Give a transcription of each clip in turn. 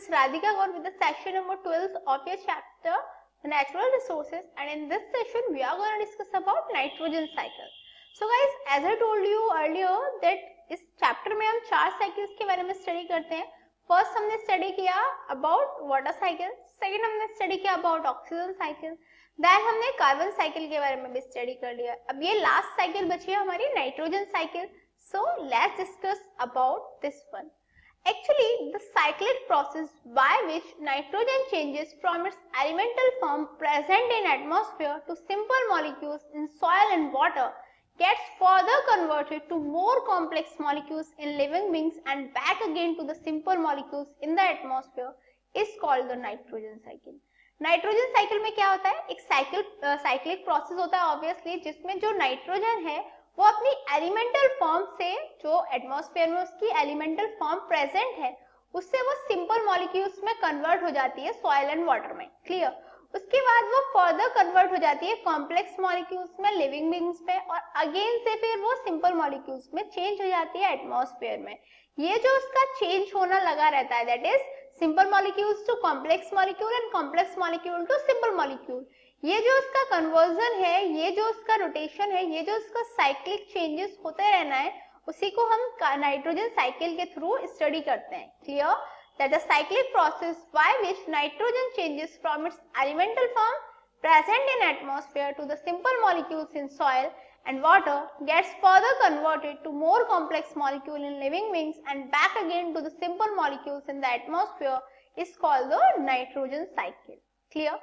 is Radhika Gaur with the session number 12 of your chapter Natural Resources, and in this session we are going to discuss about nitrogen cycle. So guys, as I told you earlier that इस chapter में हम 4 cycles के बारे में study करते हैं. First हमने study किया about water cycle, second हमने study किया about oxygen cycle, then हमने carbon cycle के बारे में भी study कर लिया. अब ये last cycle बची है हमारी nitrogen cycle. So let's discuss about this one. Actually, the cyclic process by which nitrogen changes from its elemental form present in atmosphere to simple molecules in soil and water gets further converted to more complex molecules in living beings and back again to the simple molecules in the atmosphere is called the nitrogen cycle. Nitrogen cycle में क्या होता है? एक cyclic process होता है obviously, जिसमें जो nitrogen है वो अपनी एलिमेंटल फॉर्म से, जो एटमॉस्फेयर में उसकी एलिमेंटल फॉर्म प्रेजेंट है, उससे वो सिंपल मॉलिक्यूल्स में कन्वर्ट हो जाती है सॉइल एंड वाटर में. क्लियर? उसके बाद वो फर्दर कन्वर्ट हो जाती है कॉम्प्लेक्स मॉलिक्यूल्स में, लिविंग बीइंग्स में, और अगेन से फिर वो सिंपल मॉलिक्यूल्स में चेंज हो जाती है एटमॉस्फेयर में. ये जो उसका चेंज होना लगा रहता है, that is simple molecules to complex molecule and complex molecule to simple molecule. ये जो उसका कन्वर्जन है, ये जो उसका रोटेशन है, ये जो उसका साइक्लिक चेंजेस होते रहना है, उसी को हम नाइट्रोजन साइकिल के थ्रू स्टडी करते हैं. Clear? That the cyclic process by which nitrogen changes from its elemental form present in atmosphere to the simple molecules in soil and water gets further converted to more complex molecule in living beings and back again to the simple molecules in the atmosphere is called the nitrogen cycle. Clear?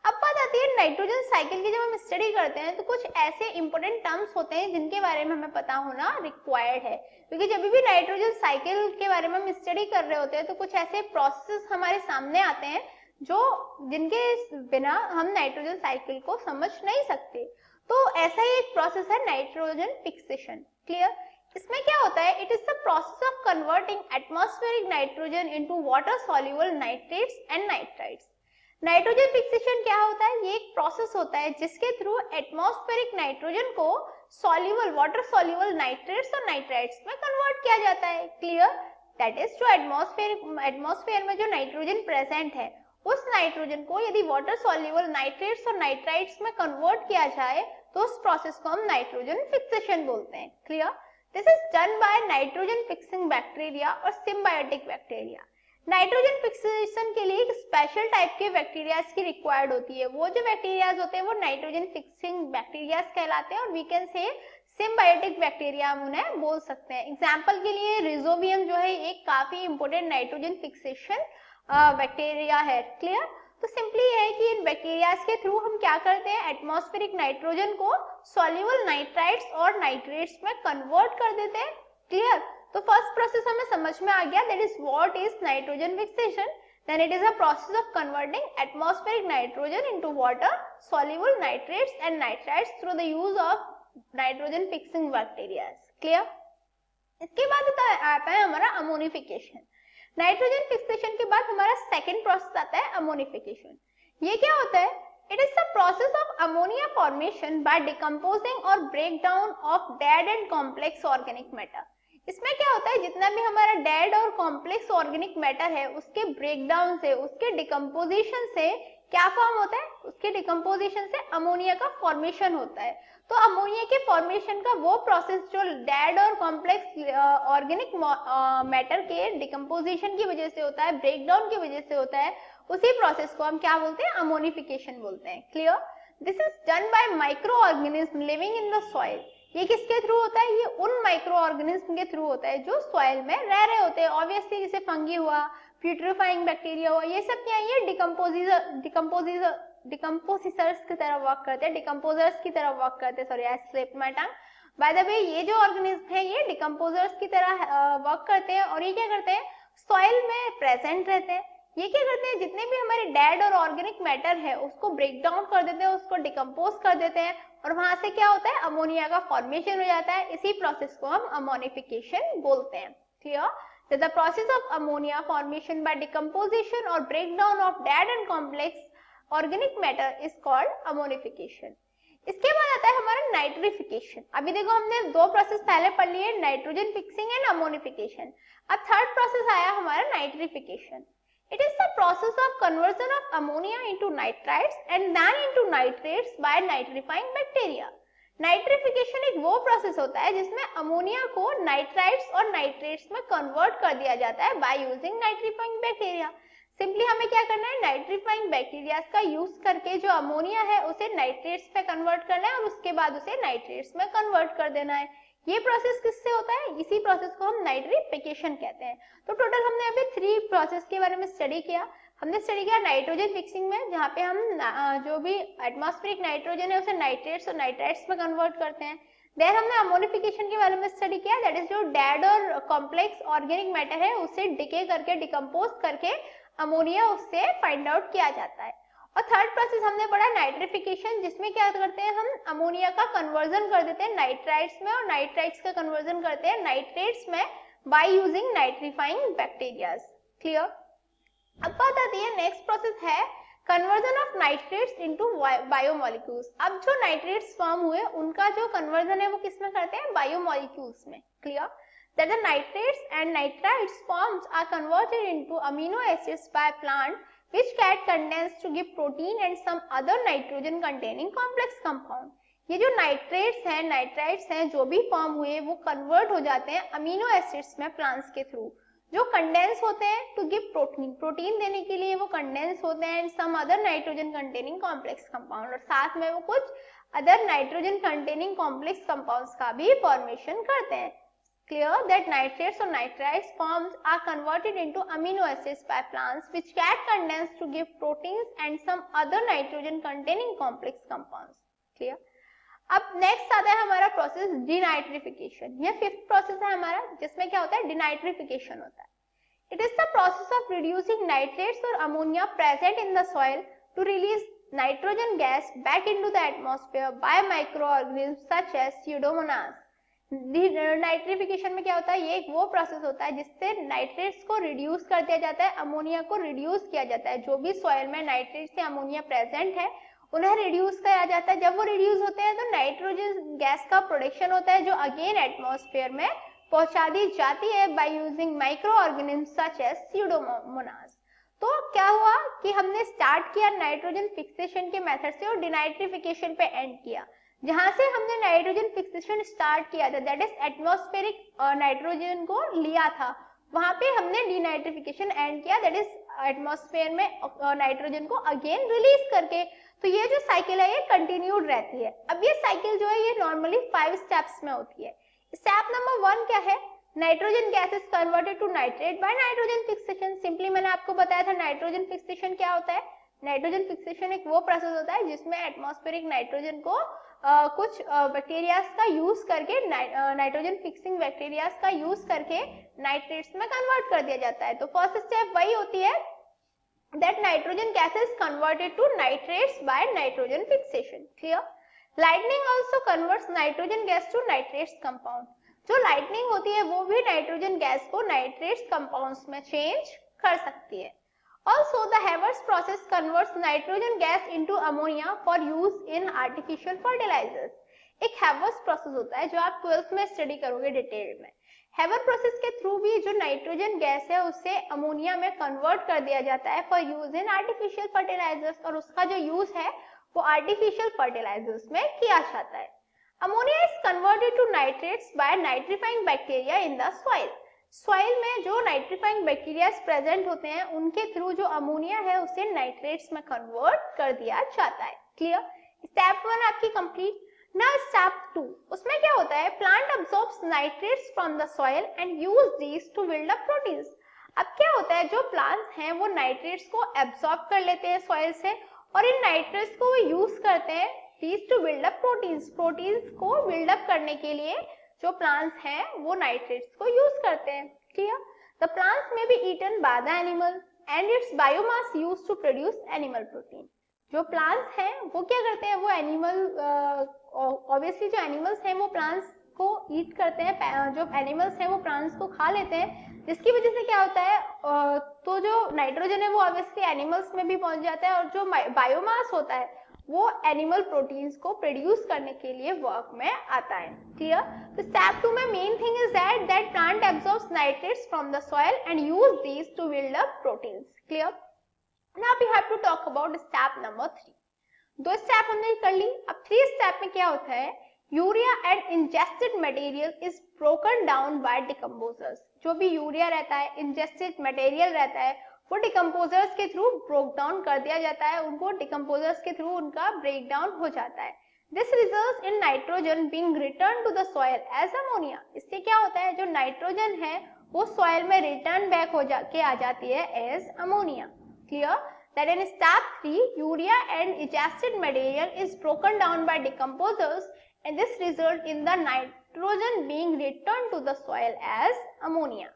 अब बात आती है nitrogen cycle की. जब हम study करते हैं तो कुछ ऐसे इंपॉर्टेंट टर्म्स होते हैं जिनके बारे में हमें पता होना रिक्वायर्ड है, क्योंकि जब भी नाइट्रोजन साइकिल के बारे में हम स्टडी कर रहे होते हैं तो कुछ ऐसे प्रोसेस हमारे सामने आते हैं जिनके बिना हम नाइट्रोजन साइकिल को समझ नहीं सकते. तो ऐसा ही एक प्रोसेस है नाइट्रोजन फिक्सेशन. क्लियर? इसमें क्या होता है? It is the process of converting atmospheric nitrogen into water soluble nitrates and nitrites. Nitrogen fixation क्या होता है? ये एक प्रोसेस होता है जिसके थ्रू एटमॉस्फेरिक नाइट्रोजन को सॉल्युबल, वाटर सॉल्युबल नाइट्रेट्स और नाइट्राइट्स में कन्वर्ट किया जाता है. क्लियर? दैट इज जो एटमॉस्फेयर में जो नाइट्रोजन प्रेजेंट है, उस नाइट्रोजन को यदि वाटर सॉल्युबल नाइट्रेट्स और नाइट्राइट्स में कन्वर्ट किया जाए तो उस प्रोसेस को हम नाइट्रोजन फिक्सेशन बोलते हैं. Clear? This is done by nitrogen fixing bacteria और सिम्बायोटिक बैक्टीरिया. नाइट्रोजन फिक्सेशन के लिए एक स्पेशल टाइप के बैक्टीरियाज की रिक्वायर्ड होती है. वो जो बैक्टीरियाज होते हैं वो नाइट्रोजन फिक्सिंग बैक्टीरियाज कहलाते हैं, और we can say symbiotic bacteria हम उन्हें बोल सकते हैं. एग्जाम्पल के लिए रिजोबियम जो है एक काफी इंपोर्टेंट नाइट्रोजन फिक्सेशन बैक्टीरिया है. क्लियर? तो सिंपली है कि इन बैक्टीरियाज के थ्रू हम क्या करते हैं, एटमॉस्फेरिक नाइट्रोजन को सॉल्युबल नाइट्राइट्स और नाइट्रेट्स में कन्वर्ट कर देते हैं. क्लियर? तो फर्स्ट प्रोसेस हमें समझ में आ गया, that is what is nitrogen fixation. Then it is a process of converting atmospheric nitrogen into water soluble nitrates and nitrites through the use of nitrogen fixing bacterias. Clear? इसके बाद आता है हमारा अमोनिफिकेशन. नाइट्रोजन फिक्सेशन के बाद हमारा second process आता है अमोनिफिकेशन. ये क्या होता है? It is the process of ammonia formation by decomposing और break down of dead and complex organic matter. इसमें क्या होता है, जितना भी हमारा डेड और कॉम्प्लेक्स ऑर्गेनिक मैटर है उसके ब्रेक डाउन से, उसके डिकम्पोजिशन से क्या फॉर्म होता है? उसके डिकम्पोजिशन से अमोनिया का फॉर्मेशन होता है. तो अमोनिया के फॉर्मेशन का वो प्रोसेस जो डेड और कॉम्प्लेक्स ऑर्गेनिक मैटर के डिकम्पोजिशन की वजह से होता है, ब्रेकडाउन की वजह से होता है, उसी प्रोसेस को हम क्या बोलते हैं? अमोनिफिकेशन बोलते हैं. Clear? This is done by micro organism living in the soil. ये किसके थ्रू होता है? ये उन माइक्रो ऑर्गेनिज्म के थ्रू होता है जो सॉइल में रह रहे होते हैं. ऑब्वियसली जैसे फंगी हुआ, प्यूट्रिफाइंग बैक्टीरिया हुआ, ये सब क्या है? ये डिकम्पोजिसर्स की तरह वर्क करते हैं, डिकम्पोजर्स की तरह वर्क करते हैं. Sorry, I slipped my tongue. By the way, ये जो ऑर्गेनिज्म है ये डिकम्पोजर्स की तरह वर्क करते हैं, और ये क्या करते हैं? सॉइल में प्रेजेंट रहते हैं. ये क्या करते हैं? जितने भी हमारे डेड और ऑर्गेनिक मैटर है उसको ब्रेक डाउन कर देते हैं, उसको डिकम्पोज कर देते हैं, और वहां से क्या होता है? अमोनिया का फॉर्मेशन हो जाता है. इसी प्रोसेस को हम अमोनिफिकेशन बोलते हैं. Clear? The process of ammonia formation by decomposition or breakdown of dead and complex organic matter is called ammonification. इसके बाद आता है हमारा नाइट्रिफिकेशन. अभी देखो हमने दो प्रोसेस पहले पढ़ लिए, नाइट्रोजन फिक्सिंग एंड अमोनिफिकेशन. अब थर्ड प्रोसेस आया हमारा nitrification. It is the process of conversion of ammonia into nitrites and then into nitrates by nitrifying bacteria. Nitrification एक वो प्रोसेस होता है जिसमें अमोनिया को नाइट्राइट्स और नाइट्रेट्स में कन्वर्ट कर दिया जाता है by using nitrifying bacteria. Simply हमें क्या करना है, नाइट्रीफाइंग बैक्टीरिया का यूज करके जो अमोनिया है उसे नाइट्रेट्स पे कन्वर्ट करना है और उसके बाद उसे नाइट्रेट्स में कन्वर्ट कर देना है। ये प्रोसेस किससे होता है, इसी प्रोसेस को हम नाइट्रिफिकेशन कहते हैं। तो टोटल हमने अभी 3 प्रोसेस के बारे में स्टडी किया। हमने स्टडी किया नाइट्रोजन फिक्सिंग में, जहाँ पे हम जो भी एटमॉस्फेरिक नाइट्रोजन है उसे नाइट्रेट्स और नाइट्राइट्स में कन्वर्ट करते हैं। देन हमने अमोनिफिकेशन के बारे में स्टडी किया, दैट इज जो डेड और कॉम्प्लेक्स ऑर्गेनिक मैटर है उसे डिके करके डिकम्पोज करके अमोनिया उससे फाइंड आउट किया जाता है। और थर्ड प्रोसेस हमने पढ़ा नाइट्रिफिकेशन, जिसमें क्या करते हैं हम अमोनिया का कन्वर्जन कर देते हैं नाइट्राइट्स में और नाइट्राइट्स का कन्वर्जन करते हैं नाइट्रेट्स में by using nitrifying bacterias. Clear. अब बात आती है नेक्स्ट प्रोसेस है conversion of nitrates into biomolecules. अब जो नाइट्रेट्स फॉर्म हुए उनका जो कन्वर्जन है वो किसमें करते हैं, बायोमोलिक्यूल्स में। Clear. That the nitrates and nitrites forms are converted into amino acids by plant which get condensed to give protein and some other nitrogen containing complex compound। ये जो नाइट्रेट्स हैं, नाइट्राइट्स हैं, जो भी फॉर्म हुए वो convert हो जाते हैं अमीनो एसिड्स में प्लांट्स के थ्रू, जो कंडेंस होते हैं टू गिव प्रोटीन, प्रोटीन देने के लिए वो कंडेंस होते हैं and some other nitrogen containing complex compound, और साथ में वो कुछ other nitrogen containing complex compounds का भी फॉर्मेशन करते हैं। Clear that nitrates or nitrites forms are converted into amino acids by plants which get condensed to give proteins and some other nitrogen containing complex compounds. Clear? अब next आता है हमारा process डिनाइट्रिफिकेशन। यह 5th process है हमारा, जिसमें क्या होता है, डिनाइट्रिफिकेशन होता है। It is the process of reducing nitrates और ammonia present in the soil to release nitrogen gas back into the atmosphere by micro organism such as Pseudomonas. Nitrification में क्या होता है, ये एक वो प्रोसेस होता है जिससे नाइट्रेट्स को रिड्यूस कर दिया जाता है, अमोनिया को रिड्यूस किया जाता है। जो भी सॉइल में नाइट्रेट्स या अमोनिया प्रेजेंट है उन्हें रिड्यूस किया जाता है। जब वो रिड्यूस होते हैं तो नाइट्रोजन गैस का प्रोडक्शन होता है जो अगेन एटमॉस्फेयर में पहुंचा दी जाती है by using micro organism such as Pseudomonas. तो क्या हुआ कि हमने स्टार्ट किया नाइट्रोजन फिक्सेशन के मेथड से और डिनाइट्रिफिकेशन पे एंड किया। जहां से हमने नाइट्रोजन फिक्सेशन स्टार्ट किया था, दैट इज एटमॉस्फेरिक नाइट्रोजन को लिया था, वहां पे हमने डिनाइट्रिफिकेशन एंड किया, दैट इज एटमॉस्फेयर में नाइट्रोजन को अगेन रिलीज करके। तो ये जो साइकिल है ये कंटिन्यूड रहती है। अब ये साइकिल जो है ये नॉर्मली 5 स्टेप्स में होती है। स्टेप नंबर 1 क्या है, nitrogen gas is converted to nitrate by nitrogen fixation. Simply मैंने आपको बताया था नाइट्रोजन फिक्सेशन क्या होता है। नाइट्रोजन फिक्सेशन एक वो प्रोसेस होता है जिसमें एटमॉस्फेरिक नाइट्रोजन को कुछ बैक्टीरियाज का यूज करके नाइट्रोजन फिक्सिंग बैक्टीरियाज का यूज करके नाइट्रेट्स में कन्वर्ट कर दिया जाता है। तो फर्स्ट स्टेप वही होती है that nitrogen gas is converted to nitrates by nitrogen fixation. Clear. Lightning also converts nitrogen gas to nitrates compound. जो लाइटनिंग होती है वो भी नाइट्रोजन गैस को नाइट्रेट्स कंपाउंड्स में चेंज कर सकती है। Also, the Haber's process converts nitrogen gas into ammonia for use in artificial fertilizers. एक Haber's process होता है जो आप 12th में स्टडी करोगे डिटेल में। Haber प्रोसेस के थ्रू भी जो नाइट्रोजन गैस है उसे अमोनिया में कन्वर्ट कर दिया जाता है for use in artificial fertilisers, और उसका जो यूज है वो आर्टिफिशियल फर्टिलाइजर्स में किया जाता है। Ammonia is converted to nitrates by nitrifying bacteria in the soil. Soil में जो नाइट्रीफाइंग बैक्टीरियाज प्रेजेंट होते हैं उनके थ्रू जो अमोनिया है उसे नाइट्रेट्स में कन्वर्ट कर दिया जाता है। क्लियर। स्टेप 1 आपकी कंप्लीट। नाउ स्टेप 2, उसमें क्या होता है, plant absorbs nitrates from the soil and use these to build up proteins. अब क्या होता है, जो प्लांट्स हैं वो नाइट्रेट्स को एब्सॉर्ब कर लेते हैं सॉइल से और इन नाइट्रेट्स को वो यूज करते हैं these to build up proteins. Proteins को बिल्ड अप करने के लिए जो प्लांट्स हैं वो नाइट्रेट्स को यूज करते हैं। क्लियर। द प्लांट्स में be eaten by the animal and its biomass used to produce animal protein. जो प्लांट्स हैं वो क्या करते हैं, वो एनिमल ऑब्वियसली जो एनिमल्स हैं वो प्लांट्स को ईट करते हैं, जो एनिमल्स हैं वो प्लांट्स को खा लेते हैं, जिसकी वजह से क्या होता है तो जो नाइट्रोजन है वो ऑब्वियसली एनिमल्स में भी पहुंच जाता है और जो बायोमास होता है वो एनिमल प्रोटीन्स को प्रोड्यूस करने के लिए वर्क में आता है। क्लियर? तो स्टेप 2 में main thing is that plant absorbs nitrates from the soil and use these to build up proteins. Clear? Now we have to talk about step number 3। 2 step हमने कर ली। अब 3 स्टेप में क्या होता है, urea and ingested material is broken down by decomposers. जो भी urea रहता है, इंजेस्टेड मटेरियल रहता है, वो डिकम्पोजर्स के थ्रू ब्रोक डाउन कर दिया जाता है, उनको डिकम्पोजर्स के थ्रू उनका ब्रेक डाउन हो जाता है। This results in nitrogen being return to the soil as ammonia. इससे क्या होता है, जो नाइट्रोजन है वो सॉइल में रिटर्न बैक हो के आ जाती है as ammonia. Clear? That in step 3, urea and ingested material is broken down by decomposers and this result in the nitrogen being returned to the soil as ammonia.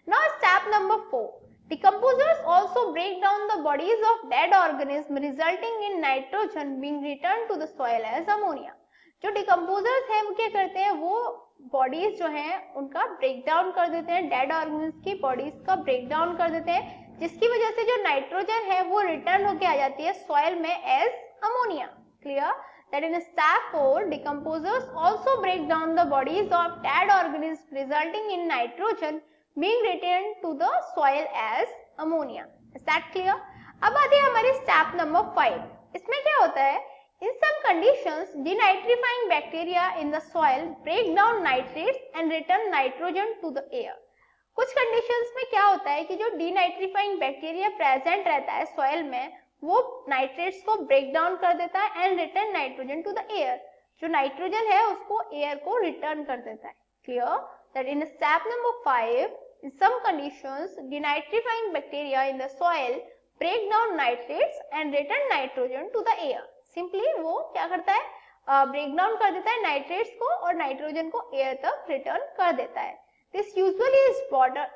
Now step number 4, decomposers also break down the bodies of dead organisms resulting in nitrogen being returned to the soil as ammonia. जो decomposers है वो क्या करते हैं, वो bodies जो हैं उनका ब्रेक डाउन कर देते हैं, डेड ऑर्गेनिज्म की बॉडीज का ब्रेक डाउन कर देते हैं, जिसकी वजह से जो नाइट्रोजन है वो रिटर्न होके आ जाती है सॉइल में as ammonia. Clear? That in step 4 decomposers also break down the bodies of dead organism resulting in nitrogen being return to the soil as ammonia. Is that clear? अब आते हैं हमारे स्टेप नंबर 5। इसमें क्या होता है, in some conditions denitrifying bacteria in the soil break down nitrates and return nitrogen to the air. कुछ conditions में क्या होता है कि जो डीनाइट्रीफाइंग बैक्टीरिया प्रेजेंट रहता है सॉइल में वो नाइट्रेट्स को ब्रेक डाउन कर देता है and return nitrogen to the air. जो नाइट्रोजन है उसको एयर को रिटर्न कर देता है। Clear? That in step number 5 in some conditions denitrifying bacteria in the soil break down nitrates and return nitrogen to the air. Simply वो क्या करता है, ब्रेक डाउन कर देता है नाइट्रेट्स को और नाइट्रोजन को एयर तक रिटर्न कर देता है। This usually is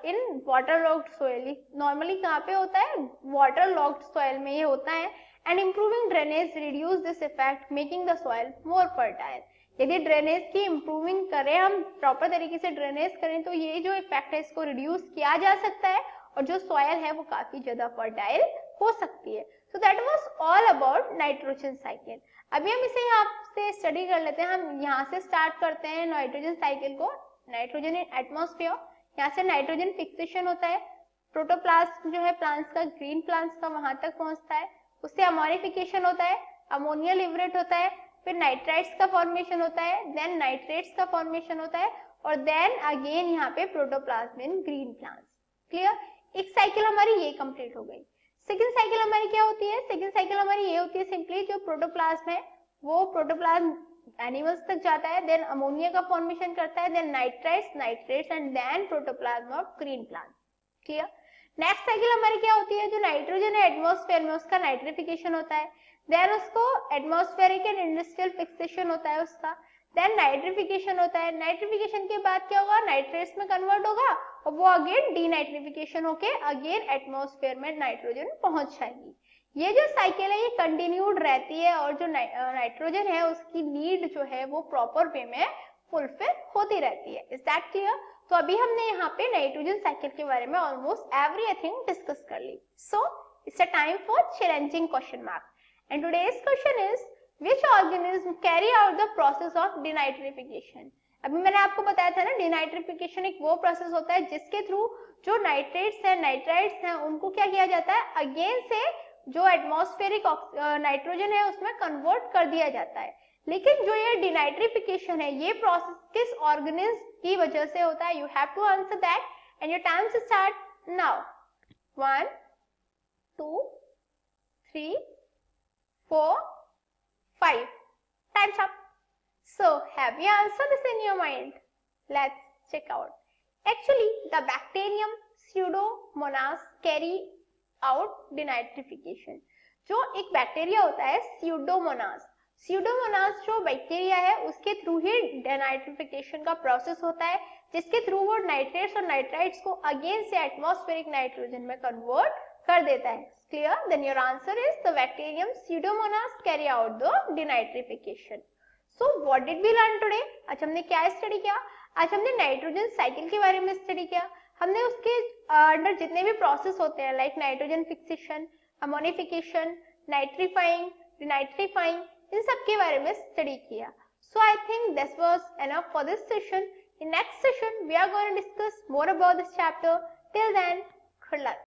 in water locked soil. Normally कहाँ पे होता है, वाटर लॉक्ड सॉइल में ये होता है। And improving drainage reduce this effect making the soil more fertile. यदि ड्रेनेज की इम्प्रूविंग करें, हम प्रॉपर तरीके से ड्रेनेज करें तो ये जो इफेक्ट है इसको रिड्यूस किया जा सकता है और जो सॉइल है वो काफी ज्यादा फर्टाइल हो सकती है। So that was all about nitrogen cycle. अभी हम इसे यहाँ से स्टडी कर लेते हैं। हम यहाँ से स्टार्ट करते हैं नाइट्रोजन साइकिल को। नाइट्रोजन इन एटमॉस्फेयर, यहाँ से नाइट्रोजन फिक्सेशन होता है, प्रोटोप्लाज्म जो है प्लांट्स का, ग्रीन प्लांट्स का, वहां तक पहुंचता है, उससे अमोनिफिकेशन होता है, अमोनिया लिबरेट होता है, फिर नाइट्राइट्स का फॉर्मेशन होता है, देन नाइट्रेट्स का फॉर्मेशन होता है और देन अगेन यहाँ पे प्रोटोप्लाज्म इन ग्रीन प्लांट्स। क्लियर? एक साइकिल हमारी ये कंप्लीट हो गई। सेकेंड साइकिल हमारी क्या होती है, सेकेंड साइकिल हमारी ये होती है, सिंपली जो प्रोटोप्लाज्म है वो प्रोटोप्लाज्म एनिमल्स तक जाता है, देन अमोनिया का फॉर्मेशन करता है, then nitrates and then protoplasm of green plant. Clear? Next cycle हमारी क्या होती है, जो नाइट्रोजन है एटमॉस्फेयर में उसका नाइट्रिफिकेशन होता है, देन उसको एटमॉस्फेरिक एंड इंडस्ट्रियल फिक्सेशन होता है उसका, देन नाइट्रिफिकेशन होता है। नाइट्रिफिकेशन के बाद क्या होगा, नाइट्रेट्स में कन्वर्ट होगा और वो अगेन डीनाइट्रिफिकेशन होके अगेन एटमॉस्फेयर में नाइट्रोजन पहुंच जाएगी। ये जो साइकिल है ये कंटिन्यूड रहती है और जो नाइट्रोजन है उसकी नीड जो है वो प्रॉपर वे में फुलफिल होती रहती है। Is that clear? तो अभी हमने यहाँ पे नाइट्रोजन साइकिल के बारे में ऑलमोस्ट एवरीथिंग डिस्कस कर ली। So it's a time for challenging question mark and today's question is which organism carry out the process of denitrification. अभी मैंने आपको बताया था ना, डीनाइट्रिफिकेशन एक वो प्रोसेस होता है जिसके थ्रू जो नाइट्रेट्स है, नाइट्राइट्स हैं, उनको क्या किया जाता है, अगेन से जो एटमॉस्फेरिक नाइट्रोजन है उसमें कन्वर्ट कर दिया जाता है। लेकिन जो ये डीनाइट्रिफिकेशन है ये प्रोसेस किस ऑर्गेनिज्म की वजह से होता है? You have to answer that and your time start now. 1 2 3 4 5 time's up. So have you answered this in your mind? Let's check out. Actually the bacterium Pseudomonas carry out denitrification. जो एक bacteria होता है Pseudomonas, Pseudomonas जो bacteria है उसके through ही डेनाइट्रिफिकेशन का process होता है, जिसके थ्रू वो नाइट्रेट्स और नाइट्राइट्स को अगेन से एटमॉस्फेरिक नाइट्रोजन में कन्वर्ट कर देता है। Clear? Then your answer is the bacterium Pseudomonas carry out the denitrification. So what did we learn today? आज हमने क्या स्टडी किया? आज हमने नाइट्रोजन साइकिल के बारे में स्टडी किया। हमने उसके अंडर जितने भी प्रोसेस होते हैं like nitrogen fixation, ammonification, nitrifying, denitrifying, इन सब के बारे में स्टडी किया. So I think this was enough for this session. In next session we are going to discuss more about this chapter. Till then, good luck.